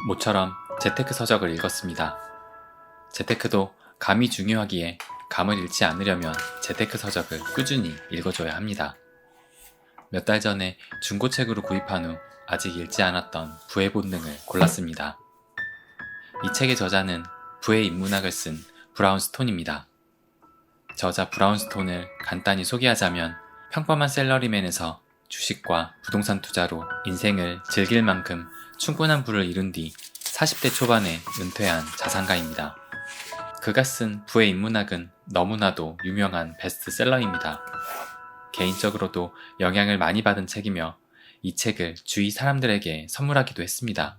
모처럼 재테크 서적을 읽었습니다. 재테크도 감이 중요하기에 감을 잃지 않으려면 재테크 서적을 꾸준히 읽어줘야 합니다. 몇 달 전에 중고책으로 구입한 후 아직 읽지 않았던 부의 본능을 골랐습니다. 이 책의 저자는 부의 인문학을 쓴 브라운스톤입니다. 저자 브라운스톤을 간단히 소개하자면 평범한 샐러리맨에서 주식과 부동산 투자로 인생을 즐길 만큼 충분한 부를 이룬 뒤 40대 초반에 은퇴한 자산가입니다. 그가 쓴 부의 인문학은 너무나도 유명한 베스트셀러입니다. 개인적으로도 영향을 많이 받은 책이며 이 책을 주위 사람들에게 선물하기도 했습니다.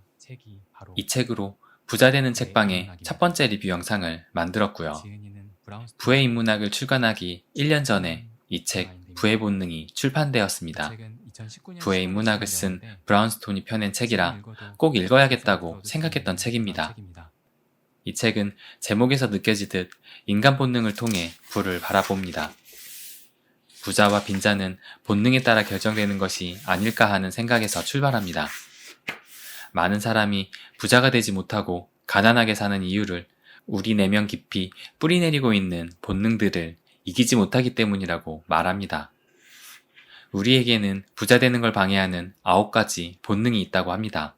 이 책으로 부자 되는 책방의 첫 번째 리뷰 영상을 만들었고요. 부의 인문학을 출간하기 1년 전에 이 책 부의 본능이 출판되었습니다. 부의 인문학을 쓴 브라운스톤이 펴낸 책이라 꼭 읽어야겠다고 생각했던 책입니다. 이 책은 제목에서 느껴지듯 인간 본능을 통해 부를 바라봅니다. 부자와 빈자는 본능에 따라 결정되는 것이 아닐까 하는 생각에서 출발합니다. 많은 사람이 부자가 되지 못하고 가난하게 사는 이유를 우리 내면 깊이 뿌리내리고 있는 본능들을 이기지 못하기 때문이라고 말합니다. 우리에게는 부자 되는 걸 방해하는 9가지 본능이 있다고 합니다.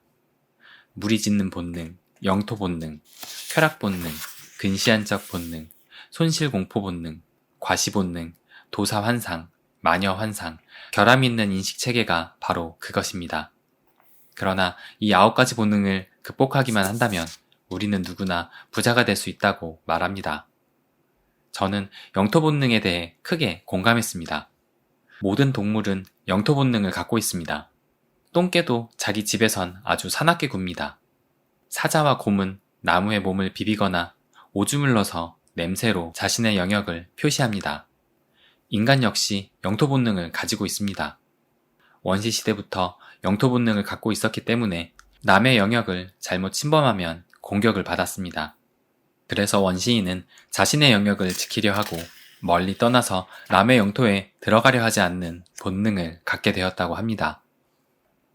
무리짓는 본능, 영토 본능, 쾌락 본능, 근시안적 본능, 손실공포 본능, 과시 본능, 도사 환상, 마녀 환상, 결함 있는 인식 체계가 바로 그것입니다. 그러나 이 9가지 본능을 극복하기만 한다면 우리는 누구나 부자가 될 수 있다고 말합니다. 저는 영토 본능에 대해 크게 공감했습니다. 모든 동물은 영토 본능을 갖고 있습니다. 똥개도 자기 집에선 아주 사납게 굽니다. 사자와 곰은 나무에 몸을 비비거나 오줌을 넣어서 냄새로 자신의 영역을 표시합니다. 인간 역시 영토 본능을 가지고 있습니다. 원시 시대부터 영토 본능을 갖고 있었기 때문에 남의 영역을 잘못 침범하면 공격을 받았습니다. 그래서 원시인은 자신의 영역을 지키려 하고 멀리 떠나서 남의 영토에 들어가려 하지 않는 본능을 갖게 되었다고 합니다.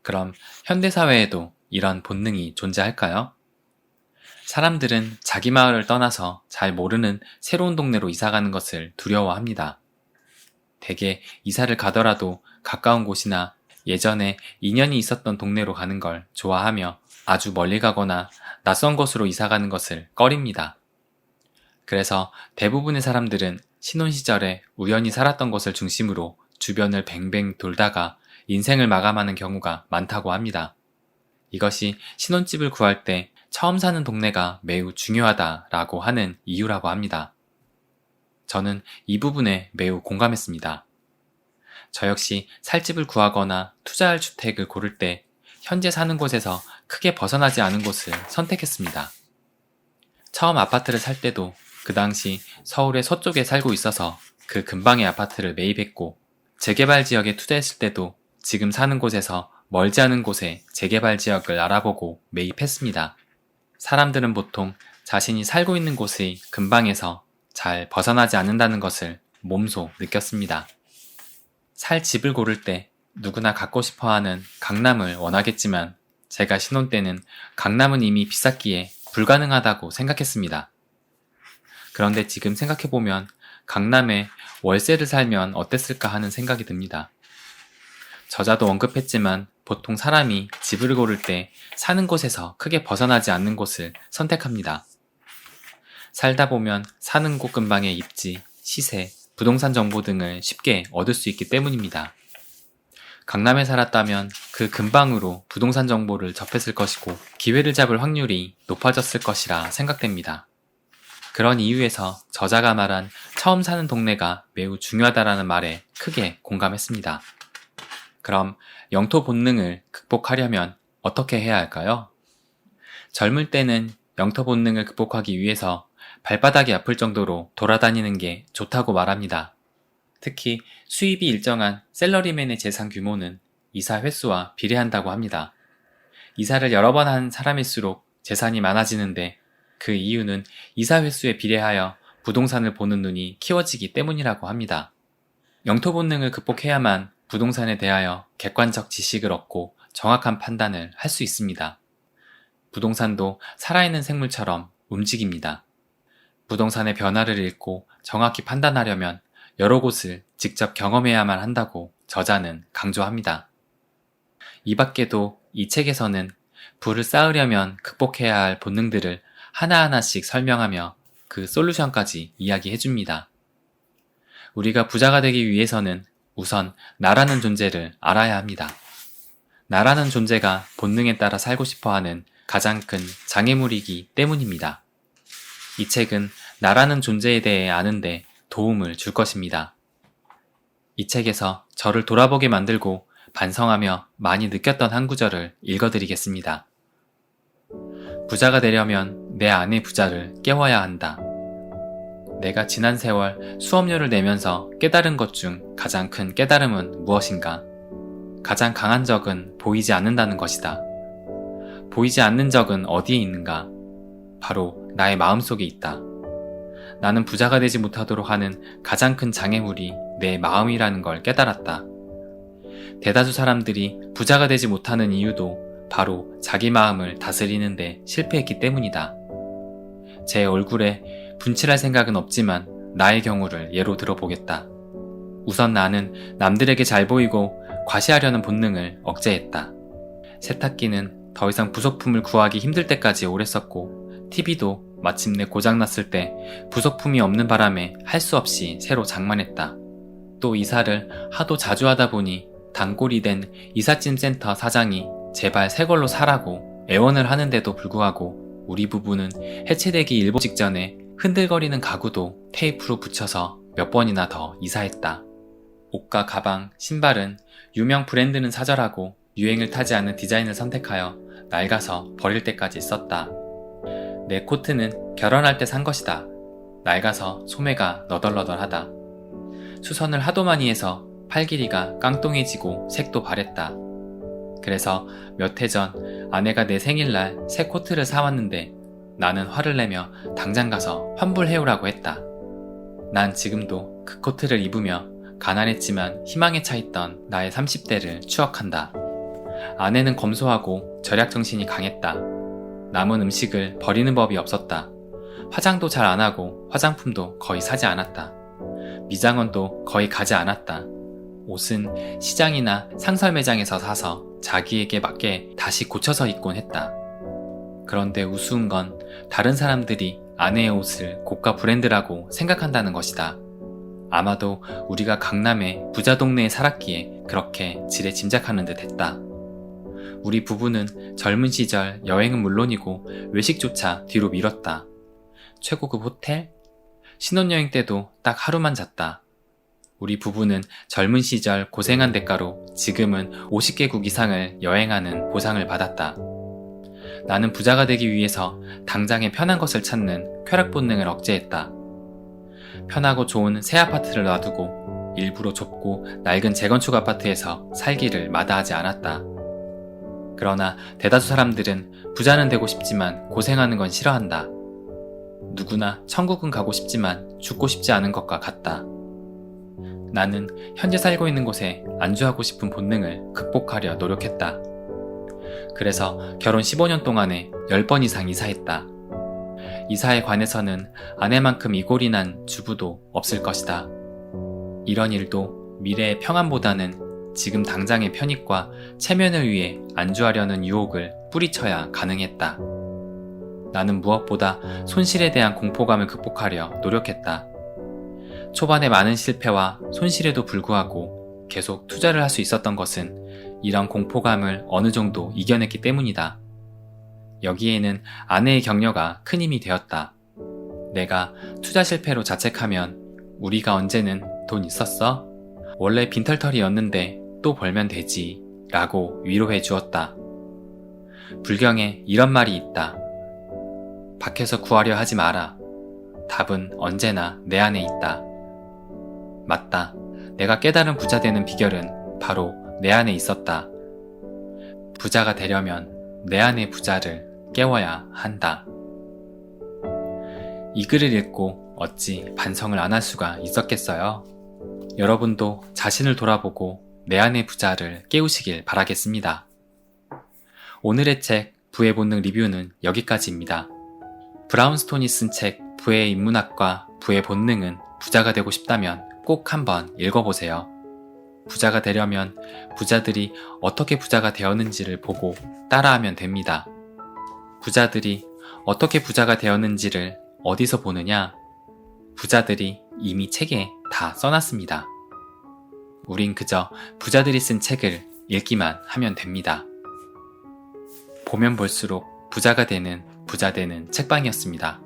그럼 현대사회에도 이런 본능이 존재할까요? 사람들은 자기 마을을 떠나서 잘 모르는 새로운 동네로 이사가는 것을 두려워합니다. 대개 이사를 가더라도 가까운 곳이나 예전에 인연이 있었던 동네로 가는 걸 좋아하며 아주 멀리 가거나 낯선 곳으로 이사가는 것을 꺼립니다. 그래서 대부분의 사람들은 신혼 시절에 우연히 살았던 곳을 중심으로 주변을 뱅뱅 돌다가 인생을 마감하는 경우가 많다고 합니다. 이것이 신혼집을 구할 때 처음 사는 동네가 매우 중요하다라고 하는 이유라고 합니다. 저는 이 부분에 매우 공감했습니다. 저 역시 살 집을 구하거나 투자할 주택을 고를 때 현재 사는 곳에서 크게 벗어나지 않은 곳을 선택했습니다. 처음 아파트를 살 때도 그 당시 서울의 서쪽에 살고 있어서 그 근방의 아파트를 매입했고, 재개발 지역에 투자했을 때도 지금 사는 곳에서 멀지 않은 곳에 재개발 지역을 알아보고 매입했습니다. 사람들은 보통 자신이 살고 있는 곳의 근방에서 잘 벗어나지 않는다는 것을 몸소 느꼈습니다. 살 집을 고를 때 누구나 갖고 싶어하는 강남을 원하겠지만 제가 신혼 때는 강남은 이미 비쌌기에 불가능하다고 생각했습니다. 그런데 지금 생각해보면 강남에 월세를 살면 어땠을까 하는 생각이 듭니다. 저자도 언급했지만 보통 사람이 집을 고를 때 사는 곳에서 크게 벗어나지 않는 곳을 선택합니다. 살다 보면 사는 곳 근방의 입지, 시세, 부동산 정보 등을 쉽게 얻을 수 있기 때문입니다. 강남에 살았다면 그 근방으로 부동산 정보를 접했을 것이고 기회를 잡을 확률이 높아졌을 것이라 생각됩니다. 그런 이유에서 저자가 말한 처음 사는 동네가 매우 중요하다라는 말에 크게 공감했습니다. 그럼 영토 본능을 극복하려면 어떻게 해야 할까요? 젊을 때는 영토 본능을 극복하기 위해서 발바닥이 아플 정도로 돌아다니는 게 좋다고 말합니다. 특히 수입이 일정한 샐러리맨의 재산 규모는 이사 횟수와 비례한다고 합니다. 이사를 여러 번 한 사람일수록 재산이 많아지는데 그 이유는 이사 횟수에 비례하여 부동산을 보는 눈이 키워지기 때문이라고 합니다. 영토 본능을 극복해야만 부동산에 대하여 객관적 지식을 얻고 정확한 판단을 할 수 있습니다. 부동산도 살아있는 생물처럼 움직입니다. 부동산의 변화를 읽고 정확히 판단하려면 여러 곳을 직접 경험해야만 한다고 저자는 강조합니다. 이 밖에도 이 책에서는 부를 쌓으려면 극복해야 할 본능들을 하나하나씩 설명하며 그 솔루션까지 이야기해줍니다. 우리가 부자가 되기 위해서는 우선 나라는 존재를 알아야 합니다. 나라는 존재가 본능에 따라 살고 싶어하는 가장 큰 장애물이기 때문입니다. 이 책은 나라는 존재에 대해 아는데 도움을 줄 것입니다. 이 책에서 저를 돌아보게 만들고 반성하며 많이 느꼈던 한 구절을 읽어드리겠습니다. 부자가 되려면 내 안의 부자를 깨워야 한다. 내가 지난 세월 수업료를 내면서 깨달은 것 중 가장 큰 깨달음은 무엇인가? 가장 강한 적은 보이지 않는다는 것이다. 보이지 않는 적은 어디에 있는가? 바로 나의 마음속에 있다. 나는 부자가 되지 못하도록 하는 가장 큰 장애물이 내 마음이라는 걸 깨달았다. 대다수 사람들이 부자가 되지 못하는 이유도 바로 자기 마음을 다스리는데 실패했기 때문이다. 제 얼굴에 분칠할 생각은 없지만 나의 경우를 예로 들어보겠다. 우선 나는 남들에게 잘 보이고 과시하려는 본능을 억제했다. 세탁기는 더 이상 부속품을 구하기 힘들 때까지 오래 썼고 TV도 마침내 고장났을 때 부속품이 없는 바람에 할 수 없이 새로 장만했다. 또 이사를 하도 자주 하다 보니 단골이 된 이삿짐 센터 사장이 제발 새 걸로 사라고 애원을 하는데도 불구하고 우리 부부는 해체되기 일보 직전에 흔들거리는 가구도 테이프로 붙여서 몇 번이나 더 이사했다. 옷과 가방, 신발은 유명 브랜드는 사절하고 유행을 타지 않는 디자인을 선택하여 낡아서 버릴 때까지 썼다. 내 코트는 결혼할 때 산 것이다. 낡아서 소매가 너덜너덜하다. 수선을 하도 많이 해서 팔 길이가 깡통해지고 색도 바랬다. 그래서 몇 해 전 아내가 내 생일날 새 코트를 사왔는데 나는 화를 내며 당장 가서 환불해오라고 했다. 난 지금도 그 코트를 입으며 가난했지만 희망에 차있던 나의 30대를 추억한다. 아내는 검소하고 절약정신이 강했다. 남은 음식을 버리는 법이 없었다. 화장도 잘 안하고 화장품도 거의 사지 않았다. 미장원도 거의 가지 않았다. 옷은 시장이나 상설 매장에서 사서 자기에게 맞게 다시 고쳐서 입곤 했다. 그런데 우스운 건 다른 사람들이 아내의 옷을 고가 브랜드라고 생각한다는 것이다. 아마도 우리가 강남의 부자 동네에 살았기에 그렇게 지레 짐작하는 듯 했다. 우리 부부는 젊은 시절 여행은 물론이고 외식조차 뒤로 미뤘다. 최고급 호텔? 신혼여행 때도 딱 하루만 잤다. 우리 부부는 젊은 시절 고생한 대가로 지금은 50개국 이상을 여행하는 보상을 받았다. 나는 부자가 되기 위해서 당장에 편한 것을 찾는 쾌락 본능을 억제했다. 편하고 좋은 새 아파트를 놔두고 일부러 좁고 낡은 재건축 아파트에서 살기를 마다하지 않았다. 그러나 대다수 사람들은 부자는 되고 싶지만 고생하는 건 싫어한다. 누구나 천국은 가고 싶지만 죽고 싶지 않은 것과 같다. 나는 현재 살고 있는 곳에 안주하고 싶은 본능을 극복하려 노력했다. 그래서 결혼 15년 동안에 10번 이상 이사했다. 이사에 관해서는 아내만큼 이골이 난 주부도 없을 것이다. 이런 일도 미래의 평안보다는 지금 당장의 편익과 체면을 위해 안주하려는 유혹을 뿌리쳐야 가능했다. 나는 무엇보다 손실에 대한 공포감을 극복하려 노력했다. 초반에 많은 실패와 손실에도 불구하고 계속 투자를 할 수 있었던 것은 이런 공포감을 어느 정도 이겨냈기 때문이다. 여기에는 아내의 격려가 큰 힘이 되었다. 내가 투자 실패로 자책하면 우리가 언제는 돈 있었어? 원래 빈털터리였는데 또 벌면 되지 라고 위로해 주었다. 불경에 이런 말이 있다. 밖에서 구하려 하지 마라. 답은 언제나 내 안에 있다. 맞다. 내가 깨달은 부자 되는 비결은 바로 내 안에 있었다. 부자가 되려면 내 안의 부자를 깨워야 한다. 이 글을 읽고 어찌 반성을 안 할 수가 있었겠어요? 여러분도 자신을 돌아보고 내 안의 부자를 깨우시길 바라겠습니다. 오늘의 책 부의 본능 리뷰는 여기까지입니다. 브라운스톤이 쓴 책 부의 인문학과 부의 본능은 부자가 되고 싶다면 꼭 한번 읽어보세요. 부자가 되려면 부자들이 어떻게 부자가 되었는지를 보고 따라하면 됩니다. 부자들이 어떻게 부자가 되었는지를 어디서 보느냐? 부자들이 이미 책에 다 써놨습니다. 우린 그저 부자들이 쓴 책을 읽기만 하면 됩니다. 보면 볼수록 부자가 되는 책방이었습니다.